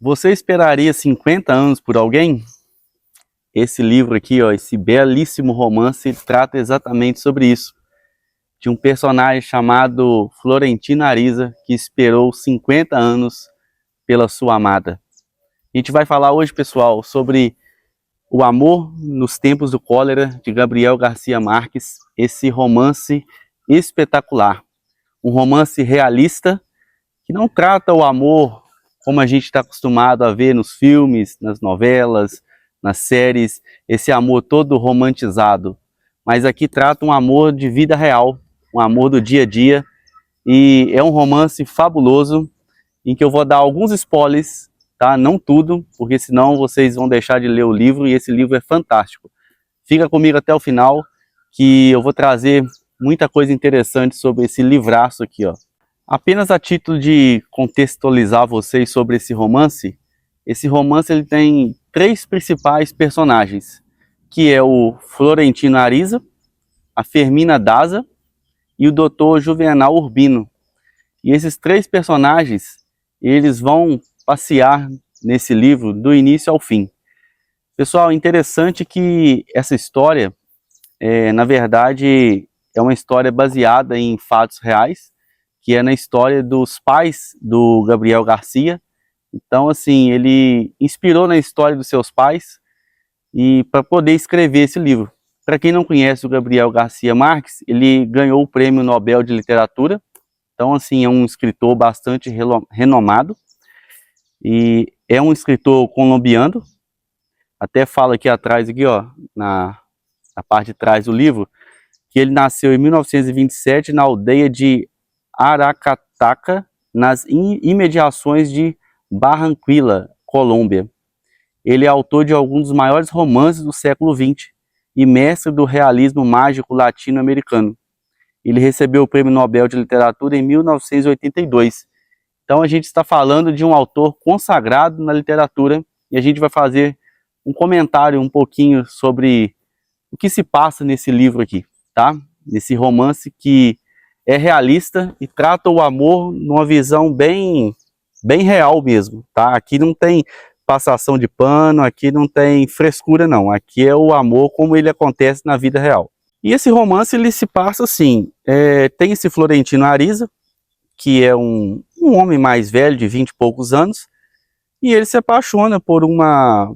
Você esperaria 50 anos por alguém? Esse livro aqui, ó, esse belíssimo romance, trata exatamente sobre isso. De um personagem chamado Florentino Ariza, que esperou 50 anos pela sua amada. A gente vai falar hoje, pessoal, sobre O Amor nos Tempos do Cólera, de Gabriel Garcia Marques. Esse romance espetacular. Um romance realista, que não trata o amor como a gente está acostumado a ver nos filmes, nas novelas, nas séries, esse amor todo romantizado. Mas aqui trata um amor de vida real, um amor do dia a dia, e é um romance fabuloso, em que eu vou dar alguns spoilers, tá? Não tudo, porque senão vocês vão deixar de ler o livro, e esse livro é fantástico. Fica comigo até o final, que eu vou trazer muita coisa interessante sobre esse livraço aqui, ó. Apenas a título de contextualizar vocês sobre esse romance ele tem três principais personagens, que é o Florentino Ariza, a Fermina Daza e o Dr. Juvenal Urbino. E esses três personagens, eles vão passear nesse livro do início ao fim. Pessoal, interessante que essa história, na verdade, é uma história baseada em fatos reais, que é na história dos pais do Gabriel Garcia. Então, assim, ele inspirou na história dos seus pais e para poder escrever esse livro. Para quem não conhece o Gabriel Garcia Marques, ele ganhou o Prêmio Nobel de Literatura. Então, assim, é um escritor bastante renomado e é um escritor colombiano. Até fala aqui atrás, aqui, ó, na parte de trás do livro, que ele nasceu em 1927 na aldeia de Aracataca, nas imediações de Barranquilla, Colômbia. Ele é autor de alguns dos maiores romances do século XX e mestre do realismo mágico latino-americano. Ele recebeu o Prêmio Nobel de Literatura em 1982. Então a gente está falando de um autor consagrado na literatura e a gente vai fazer um comentário um pouquinho sobre o que se passa nesse livro aqui, tá? Nesse romance que é realista e trata o amor numa visão bem real mesmo, tá? Aqui não tem passação de pano, aqui não tem frescura não, aqui é o amor como ele acontece na vida real. E esse romance ele se passa assim, tem esse Florentino Ariza, que é um homem mais velho, de 20 e poucos anos, e ele se apaixona por uma,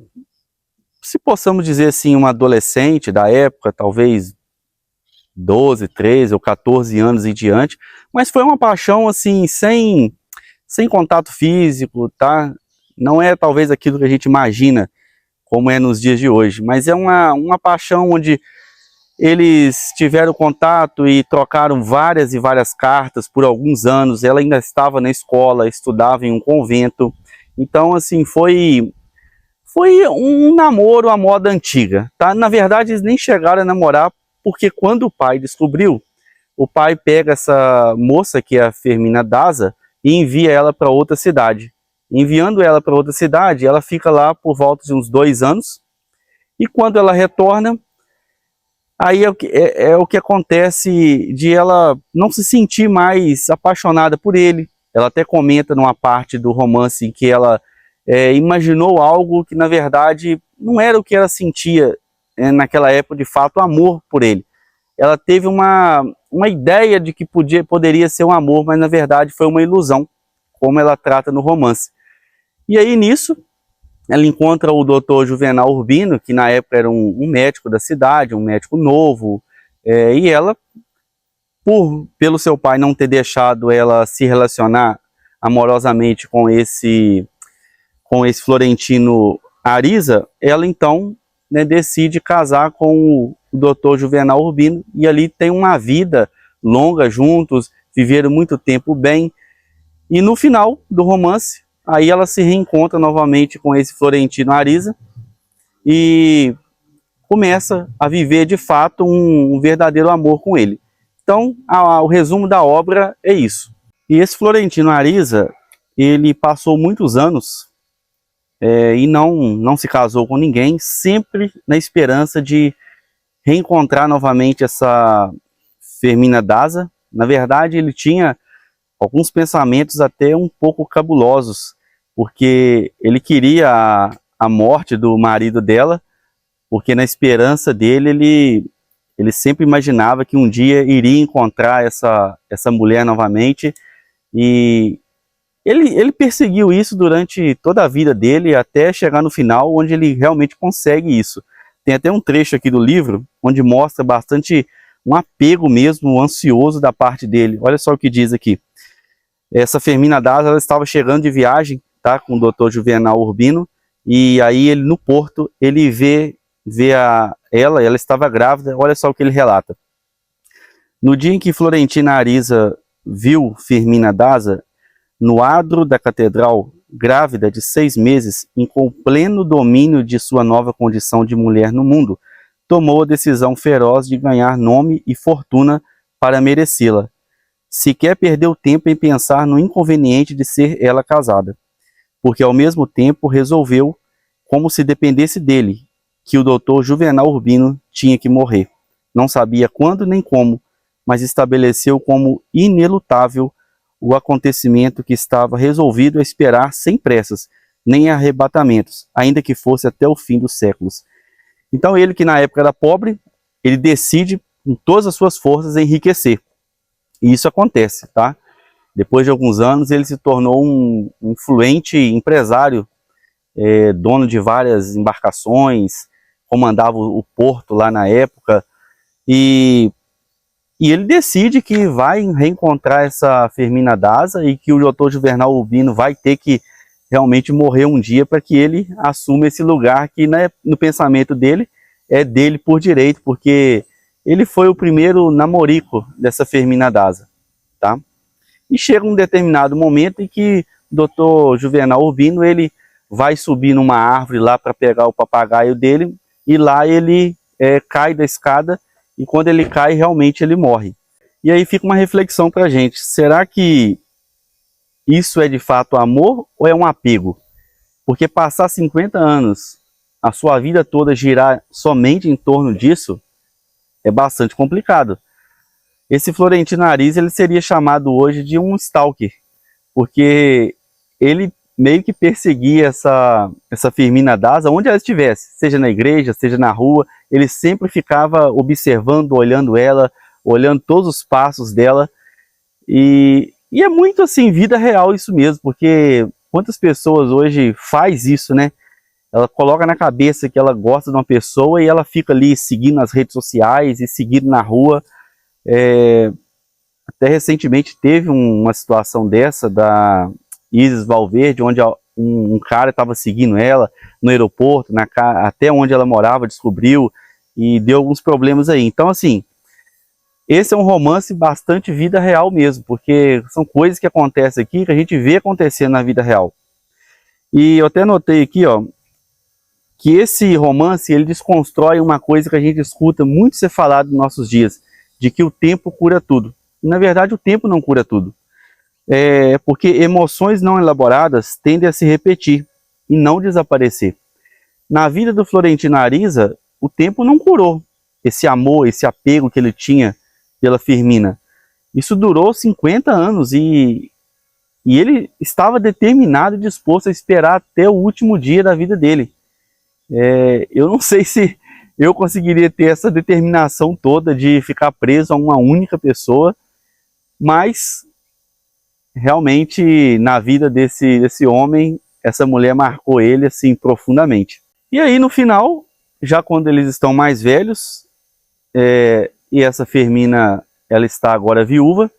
se possamos dizer assim, uma adolescente da época, talvez 12, 13 ou 14 anos em diante, mas foi uma paixão assim, sem contato físico, tá? Não é talvez aquilo que a gente imagina como é nos dias de hoje, mas é uma paixão onde eles tiveram contato e trocaram várias e várias cartas por alguns anos. Ela ainda estava na escola, estudava em um convento, então assim, foi um namoro à moda antiga, tá? Na verdade eles nem chegaram a namorar, porque quando o pai descobriu, o pai pega essa moça, que é a Fermina Daza, e envia ela para outra cidade. Enviando ela para outra cidade, ela fica lá por volta de uns 2 anos, e quando ela retorna, aí é o que acontece de ela não se sentir mais apaixonada por ele. Ela até comenta numa parte do romance em que ela imaginou algo que na verdade não era o que ela sentia naquela época, de fato, amor por ele. Ela teve uma ideia de que poderia ser um amor, mas na verdade foi uma ilusão, como ela trata no romance. E aí nisso, ela encontra o Dr. Juvenal Urbino, que na época era um médico da cidade, um médico novo, e ela, pelo seu pai não ter deixado ela se relacionar amorosamente com esse Florentino Ariza, ela então, né, decide casar com o Dr. Juvenal Urbino, e ali tem uma vida longa juntos, viveram muito tempo bem, e no final do romance, aí ela se reencontra novamente com esse Florentino Ariza, e começa a viver de fato um verdadeiro amor com ele. Então, o resumo da obra é isso. E esse Florentino Ariza, ele passou muitos anos e não se casou com ninguém, sempre na esperança de reencontrar novamente essa Fermina Daza. Na verdade, ele tinha alguns pensamentos até um pouco cabulosos, porque ele queria a morte do marido dela, porque na esperança dele, ele sempre imaginava que um dia iria encontrar essa mulher novamente, e ele perseguiu isso durante toda a vida dele, até chegar no final, onde ele realmente consegue isso. Tem até um trecho aqui do livro, onde mostra bastante um apego mesmo, ansioso da parte dele. Olha só o que diz aqui. Essa Fermina Daza, ela estava chegando de viagem, tá, com o Dr. Juvenal Urbino, e aí ele no porto, ele vê ela estava grávida. Olha só o que ele relata. No dia em que Florentina Ariza viu Fermina Daza, no adro da catedral, grávida de 6 meses, em pleno domínio de sua nova condição de mulher no mundo, tomou a decisão feroz de ganhar nome e fortuna para merecê-la. Sequer perdeu tempo em pensar no inconveniente de ser ela casada, porque ao mesmo tempo resolveu, como se dependesse dele, que o doutor Juvenal Urbino tinha que morrer. Não sabia quando nem como, mas estabeleceu como inelutável o acontecimento que estava resolvido a esperar sem pressas, nem arrebatamentos, ainda que fosse até o fim dos séculos. Então ele, que na época era pobre, ele decide, com todas as suas forças, enriquecer. E isso acontece, tá? Depois de alguns anos, ele se tornou um influente empresário, dono de várias embarcações, comandava o porto lá na época, e ele decide que vai reencontrar essa Fermina Daza e que o doutor Juvenal Urbino vai ter que realmente morrer um dia para que ele assuma esse lugar que, né, no pensamento dele, é dele por direito, porque ele foi o primeiro namorico dessa Fermina Daza, tá? E chega um determinado momento em que o doutor Juvenal Urbino, ele vai subir numa árvore lá para pegar o papagaio dele, e lá ele cai da escada, e quando ele cai, realmente ele morre. E aí fica uma reflexão para a gente. Será que isso é de fato amor ou é um apego? Porque passar 50 anos, a sua vida toda girar somente em torno disso, é bastante complicado. Esse Florentino Ariza, ele seria chamado hoje de um stalker, porque ele meio que perseguia essa Fermina Daza onde ela estivesse, seja na igreja, seja na rua. Ele sempre ficava observando, olhando ela, olhando todos os passos dela, e é muito assim, vida real isso mesmo, porque quantas pessoas hoje faz isso, né? Ela coloca na cabeça que ela gosta de uma pessoa e ela fica ali seguindo nas redes sociais e seguindo na rua. Até recentemente teve uma situação dessa da Isis Valverde, onde um cara estava seguindo ela no aeroporto, até onde ela morava, descobriu, e deu alguns problemas aí. Então, assim, esse é um romance bastante vida real mesmo, porque são coisas que acontecem aqui, que a gente vê acontecendo na vida real. E eu até notei aqui, ó, que esse romance, ele desconstrói uma coisa que a gente escuta muito ser falado nos nossos dias, de que o tempo cura tudo. E, na verdade, o tempo não cura tudo. Porque emoções não elaboradas tendem a se repetir e não desaparecer. Na vida do Florentino Ariza, o tempo não curou esse amor, esse apego que ele tinha pela Fermina. Isso durou 50 anos e ele estava determinado e disposto a esperar até o último dia da vida dele. Eu não sei se eu conseguiria ter essa determinação toda de ficar preso a uma única pessoa, mas realmente na vida desse homem, essa mulher marcou ele assim profundamente. E aí no final, já quando eles estão mais velhos, e essa Fermina, ela está agora viúva,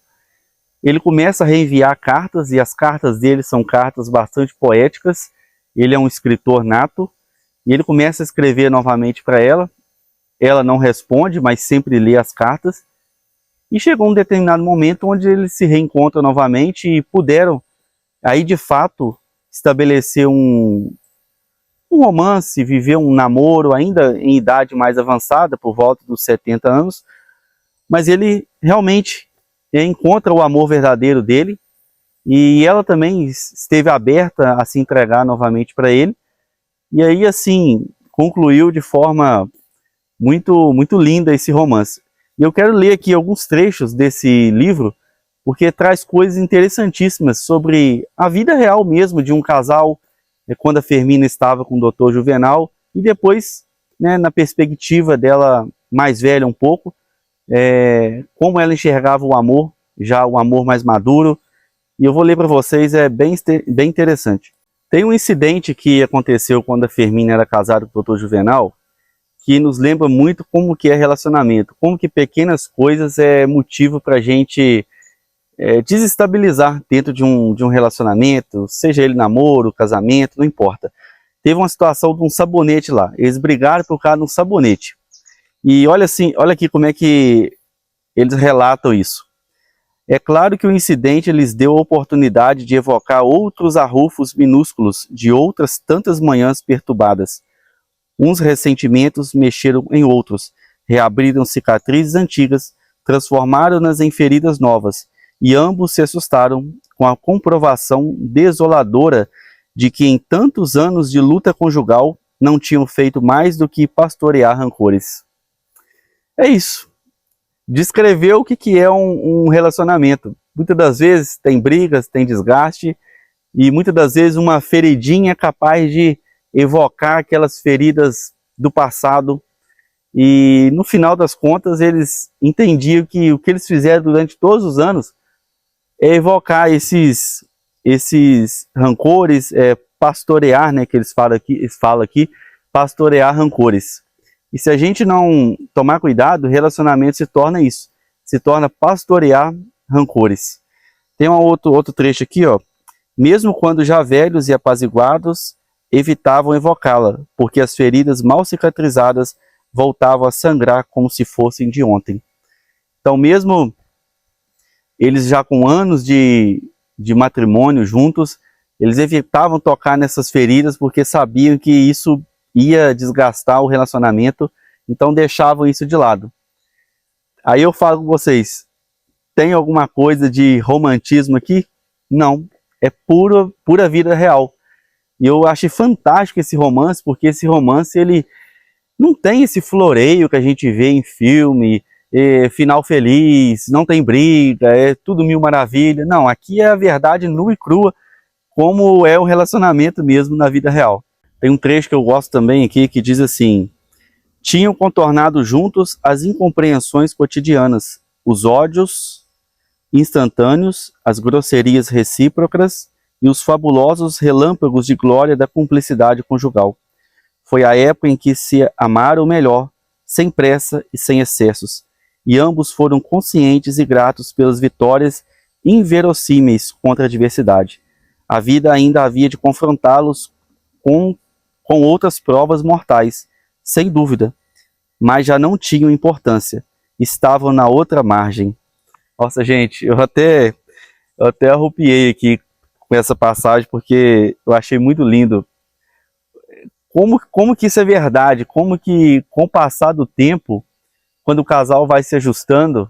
ele começa a reenviar cartas, e as cartas dele são cartas bastante poéticas. Ele é um escritor nato, e ele começa a escrever novamente para ela. Ela não responde, mas sempre lê as cartas. E chegou um determinado momento onde eles se reencontram novamente e puderam, aí de fato, estabelecer um romance, viver um namoro, ainda em idade mais avançada, por volta dos 70 anos. Mas ele realmente encontra o amor verdadeiro dele, e ela também esteve aberta a se entregar novamente para ele. E aí, assim, concluiu de forma muito, muito linda esse romance. E eu quero ler aqui alguns trechos desse livro porque traz coisas interessantíssimas sobre a vida real mesmo de um casal, quando a Fermina estava com o Dr. Juvenal, e depois, né, na perspectiva dela mais velha um pouco, como ela enxergava o amor, já o amor mais maduro. E eu vou ler para vocês, é bem interessante. Tem um incidente que aconteceu quando a Fermina era casada com o Dr. Juvenal, que nos lembra muito como que é relacionamento, como que pequenas coisas é motivo para a gente desestabilizar dentro de um relacionamento, seja ele namoro, casamento, não importa. Teve uma situação de um sabonete lá, eles brigaram por causa de um sabonete. E olha assim, olha aqui como é que eles relatam isso. É claro que o incidente lhes deu a oportunidade de evocar outros arrufos minúsculos de outras tantas manhãs perturbadas. Uns ressentimentos mexeram em outros, reabriram cicatrizes antigas, transformaram-nas em feridas novas, e ambos se assustaram com a comprovação desoladora de que em tantos anos de luta conjugal não tinham feito mais do que pastorear rancores. É isso. Descreveu o que é um relacionamento. Muitas das vezes tem brigas, tem desgaste, e muitas das vezes uma feridinha é capaz de evocar aquelas feridas do passado, e no final das contas eles entendiam que o que eles fizeram durante todos os anos é evocar esses rancores, pastorear, né, que eles falam aqui, pastorear rancores. E se a gente não tomar cuidado, o relacionamento se torna isso, se torna pastorear rancores. Tem outro trecho aqui, ó. Mesmo quando já velhos e apaziguados, evitavam evocá-la, porque as feridas mal cicatrizadas voltavam a sangrar como se fossem de ontem. Então, mesmo eles já com anos de matrimônio juntos, eles evitavam tocar nessas feridas porque sabiam que isso ia desgastar o relacionamento, então deixavam isso de lado. Aí eu falo com vocês, tem alguma coisa de romantismo aqui? Não, é pura vida real. E eu achei fantástico esse romance, porque esse romance ele não tem esse floreio que a gente vê em filme, final feliz, não tem briga, é tudo mil maravilha. Não, aqui é a verdade nua e crua, como é o relacionamento mesmo na vida real. Tem um trecho que eu gosto também aqui, que diz assim: tinham contornado juntos as incompreensões cotidianas, os ódios instantâneos, as grosserias recíprocas e os fabulosos relâmpagos de glória da cumplicidade conjugal. Foi a época em que se amaram melhor, sem pressa e sem excessos, e ambos foram conscientes e gratos pelas vitórias inverossímeis contra a adversidade. A vida ainda havia de confrontá-los com outras provas mortais, sem dúvida, mas já não tinham importância, estavam na outra margem. Nossa, gente, eu até arrupiei aqui com essa passagem, porque eu achei muito lindo. Como que isso é verdade, como que com o passar do tempo, quando o casal vai se ajustando,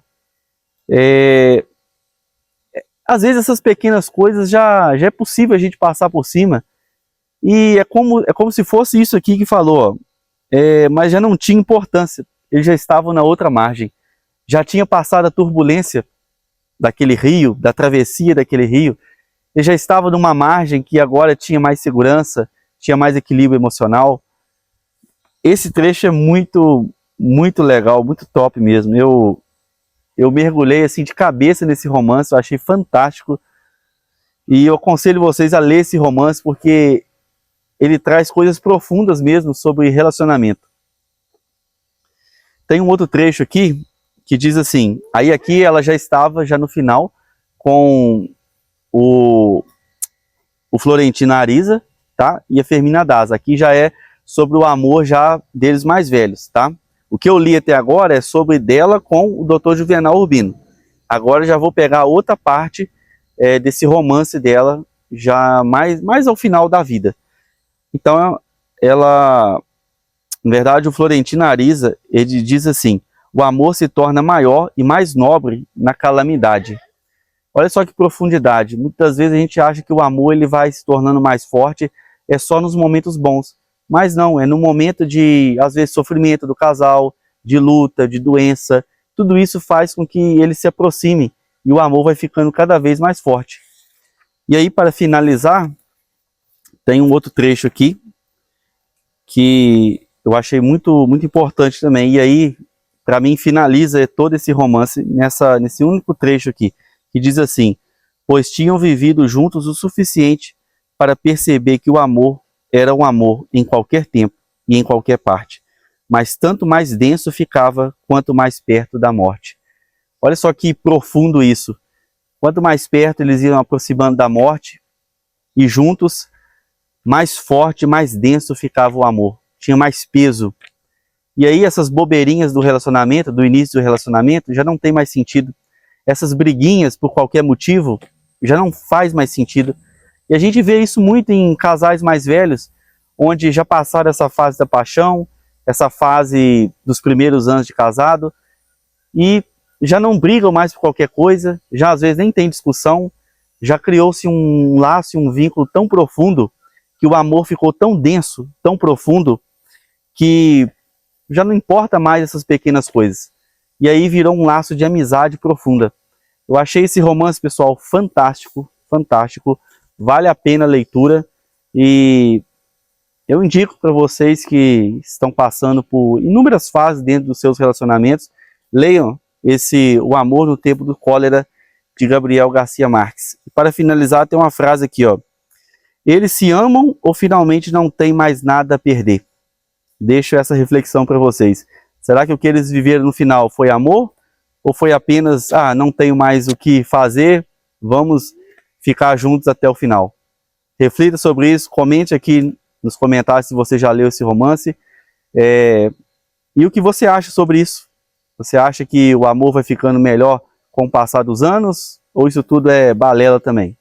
às vezes essas pequenas coisas já é possível a gente passar por cima, e é como se fosse isso aqui que falou, mas já não tinha importância, eles já estavam na outra margem, já tinha passado a turbulência daquele rio, da travessia daquele rio, ele já estava numa margem que agora tinha mais segurança, tinha mais equilíbrio emocional. Esse trecho é muito, muito legal, muito top mesmo. Eu mergulhei assim de cabeça nesse romance, eu achei fantástico. E eu aconselho vocês a ler esse romance porque ele traz coisas profundas mesmo sobre relacionamento. Tem um outro trecho aqui que diz assim, aí aqui ela já estava já no final com o Florentino Ariza, tá? E a Fermina Daza. Aqui já é sobre o amor já deles mais velhos, tá? O que eu li até agora é sobre dela com o Dr. Juvenal Urbino. Agora já vou pegar outra parte desse romance dela, já mais ao final da vida. Então, ela, na verdade, o Florentino Ariza, ele diz assim, o amor se torna maior e mais nobre na calamidade. Olha só que profundidade. Muitas vezes a gente acha que o amor ele vai se tornando mais forte só nos momentos bons. Mas não, é no momento de, às vezes, sofrimento do casal, de luta, de doença. Tudo isso faz com que eles se aproximem e o amor vai ficando cada vez mais forte. E aí, para finalizar, tem um outro trecho aqui que eu achei muito importante também. E aí, para mim, finaliza todo esse romance nesse único trecho aqui, que diz assim: pois tinham vivido juntos o suficiente para perceber que o amor era um amor em qualquer tempo e em qualquer parte, mas tanto mais denso ficava quanto mais perto da morte. Olha só que profundo isso. Quanto mais perto eles iam aproximando da morte, e juntos, mais forte, mais denso ficava o amor. Tinha mais peso. E aí essas bobeirinhas do relacionamento, do início do relacionamento, já não tem mais sentido. Essas briguinhas por qualquer motivo, já não faz mais sentido. E a gente vê isso muito em casais mais velhos, onde já passaram essa fase da paixão, essa fase dos primeiros anos de casado, e já não brigam mais por qualquer coisa, já às vezes nem tem discussão, já criou-se um laço, um vínculo tão profundo, que o amor ficou tão denso, tão profundo, que já não importa mais essas pequenas coisas. E aí virou um laço de amizade profunda. Eu achei esse romance, pessoal, fantástico, fantástico, vale a pena a leitura, e eu indico para vocês que estão passando por inúmeras fases dentro dos seus relacionamentos, leiam O Amor no Tempo do Cólera, de Gabriel Garcia Marques. E para finalizar, tem uma frase aqui, ó: eles se amam ou finalmente não tem mais nada a perder? Deixo essa reflexão para vocês. Será que o que eles viveram no final foi amor? Ou foi apenas, não tenho mais o que fazer, vamos ficar juntos até o final? Reflita sobre isso, comente aqui nos comentários se você já leu esse romance. E o que você acha sobre isso? Você acha que o amor vai ficando melhor com o passar dos anos? Ou isso tudo é balela também?